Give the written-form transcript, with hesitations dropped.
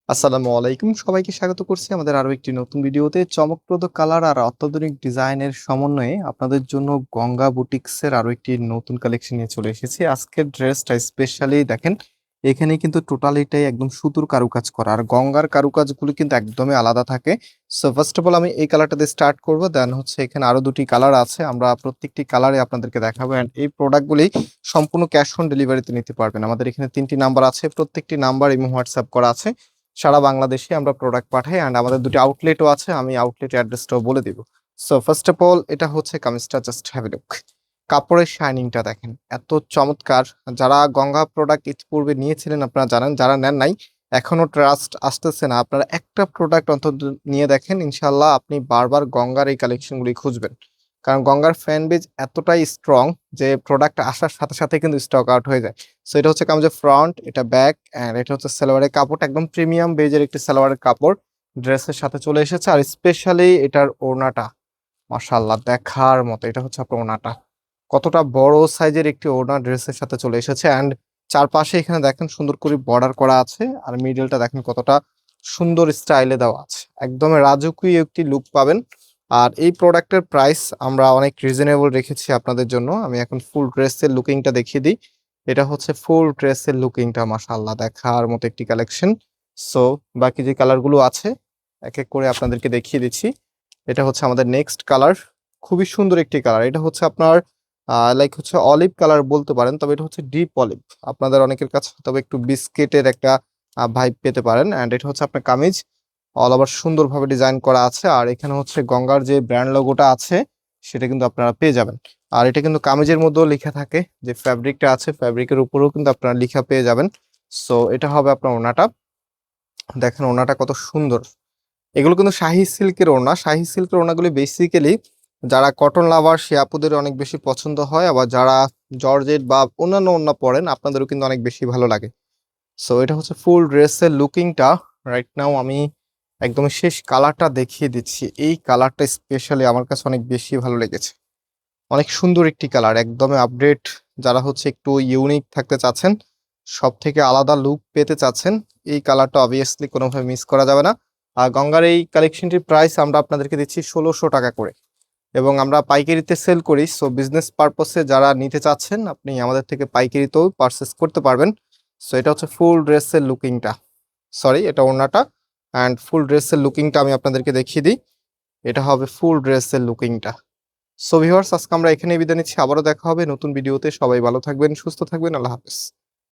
আসসালামু আলাইকুম, সবাইকে স্বাগত করছি আমাদের আরো একটি নতুন ভিডিওতে। চমকপ্রদ কালার আর অত্যাধুনিক ডিজাইনের সমন্বয়ে আপনাদের জন্য গঙ্গা বুটিক্সের আরো একটি নতুন কালেকশন নিয়ে চলে এসেছি। আজকের ড্রেসটা স্পেশালি দেখেন, এখানে কিন্তু টোটালিটাই একদম সুতোর কারুকাজ করা, আর গঙ্গার কারুকাজগুলো কিন্তু একদমই আলাদা থাকে। সো ফার্স্ট অফ অল আমি এই কালারটা দিয়ে স্টার্ট করবো, দেন হচ্ছে এখানে আরো দুটি কালার আছে, আমরা প্রত্যেকটি কালারে আপনাদেরকে দেখাবো। অ্যান্ড এই প্রোডাক্টগুলি সম্পূর্ণ ক্যাশ অন ডেলিভারিতে নিতে পারবেন। আমাদের এখানে 3টি নাম্বার আছে, প্রত্যেকটি নাম্বার এবং হোয়াটসঅ্যাপ করা আছে। সারা বাংলাদেশে আমরা প্রোডাক্ট পাঠাই, অ্যান্ড আমাদের দুটি আউটলেটও আছে, আমি আউটলেট অ্যাড্রেসটাও বলে দিব। সো ফার্স্ট অফ অল এটা হচ্ছে কামিজটা, জাস্ট হ্যাভ এ লুক। কাপড়ের শাইনিংটা দেখেন, এত চমৎকার। যারা গঙ্গা প্রোডাক্ট ইতিপূর্বে নিয়েছিলেন আপনারা জানেন, যারা নেন নাই এখনো ট্রাস্ট আসতেছে না, আপনারা একটা প্রোডাক্ট অন্তত নিয়ে দেখেন, ইনশাল্লাহ আপনি বারবার গঙ্গার এই কালেকশনগুলি খুঁজবেন। কারণ গঙ্গার ফ্যান বেজ এতটাই স্ট্রং যে প্রোডাক্ট আসার সাথে সাথে কিন্তু স্টক আউট হয়ে যায়। সো এটা হচ্ছে কামিজের ফ্রন্ট, এটা ব্যাক, এন্ড এটা হচ্ছে সালোয়ারের কাপড়, একদম প্রিমিয়াম বেজের একটি সালোয়ারের কাপড় ড্রেসের সাথে চলে এসেছে। আর স্পেশালি এটার ওড়নাটা মাশাআল্লাহ দেখার মতো। এটা হচ্ছে আপনার ওড়নাটা, কতটা বড় সাইজের একটি ওড়না ড্রেসের সাথে চলে এসেছে। অ্যান্ড চারপাশে এখানে দেখেন সুন্দর করে বর্ডার করা আছে, আর মিডলটা দেখেন কতটা সুন্দর স্টাইলে দেওয়া আছে, একদম রাজকীয় একটি লুক পাবেন। আর এই প্রোডাক্টের প্রাইস আমরা অনেক রিজনেবল রেখেছি আপনাদের জন্য। আমি এখন ফুল ড্রেসের লুকিংটা দেখিয়ে দিই। এটা হচ্ছে ফুল ড্রেসের লুকিংটা, মাশাআল্লাহ দেখার মতো একটি কালেকশন। সো বাকি যে কালারগুলো আছে এক এক করে আপনাদেরকে দেখিয়ে দিচ্ছি। এটা হচ্ছে আমাদের নেক্সট কালার, খুবই সুন্দর একটি কালার। এটা হচ্ছে আপনার লাইক হচ্ছে অলিভ কালার বলতে পারেন, তবে এটা হচ্ছে ডিপ অলিভ। আপনাদের অনেকের কাছে তবে একটু বিস্কিটের একটা ভাইব পেতে পারেন। অ্যান্ড এটা হচ্ছে আপনার কামিজ, অল ওভার সুন্দরভাবে ডিজাইন করা আছে। আর এখানে হচ্ছে গঙ্গার যে ব্র্যান্ড লোগোটা আছে সেটা কিন্তু আপনারা পেয়ে যাবেন। আর এটা কিন্তু কামিজের মধ্যেও লেখা থাকে, যে ফ্যাব্রিকটা আছে ফ্যাব্রিকের উপরেও কিন্তু আপনারা লেখা পেয়ে যাবেন। সো এটা হবে আপনার ওড়নাটা, দেখেন ওড়নাটা কত সুন্দর। এগুলো কিন্তু শাহি সিল্কের ওড়না। শাহি সিল্কের ওড়নাগুলি বেসিক্যালি যারা কটন লাভার সে আপুদের অনেক বেশি পছন্দ হয়, আবার যারা জর্জেট বা অন্যান্য ওড়না পরেন আপনাদেরও কিন্তু অনেক বেশি ভালো লাগে। সো এটা হচ্ছে ফুল ড্রেসের লুকিংটা। রাইট নাও আমি একদম শেষ কালারটা দেখিয়ে দিচ্ছি। এই কালারটা স্পেশালি আমার কাছে অনেক বেশি ভালো লেগেছে, অনেক সুন্দর একটি কালার, একদমই আপডেট। যারা হচ্ছে একটু ইউনিক থাকতে চাচ্ছেন, সব থেকে আলাদা লুক পেতে চাচ্ছেন, এই কালারটা অবভিয়াসলি কোনোভাবে মিস করা যাবে না। আর গঙ্গার এই কালেকশনটির প্রাইস আমরা আপনাদেরকে দিচ্ছি 1600 টাকা করে, এবং আমরা পাইকারিতে সেল করি। সো বিজনেস পারপসে যারা নিতে চাচ্ছেন আপনি আমাদের থেকে পাইকারিতেও পারচেস করতে পারবেন। সো এটা হচ্ছে ফুল ড্রেসের লুকিংটা, সরি এটা ওড়নাটা। অ্যান্ড ফুল ড্রেসের লুকিংটা আমি আপনাদেরকে দেখিয়ে দিই, এটা হবে ফুল ড্রেসের লুকিংটা। সো ভিউয়ার্স, আজকে আমরা এখানেই বিদায় নিচ্ছি, আবারও দেখা হবে নতুন ভিডিওতে। সবাই ভালো থাকবেন, সুস্থ থাকবেন, আল্লাহ হাফেজ।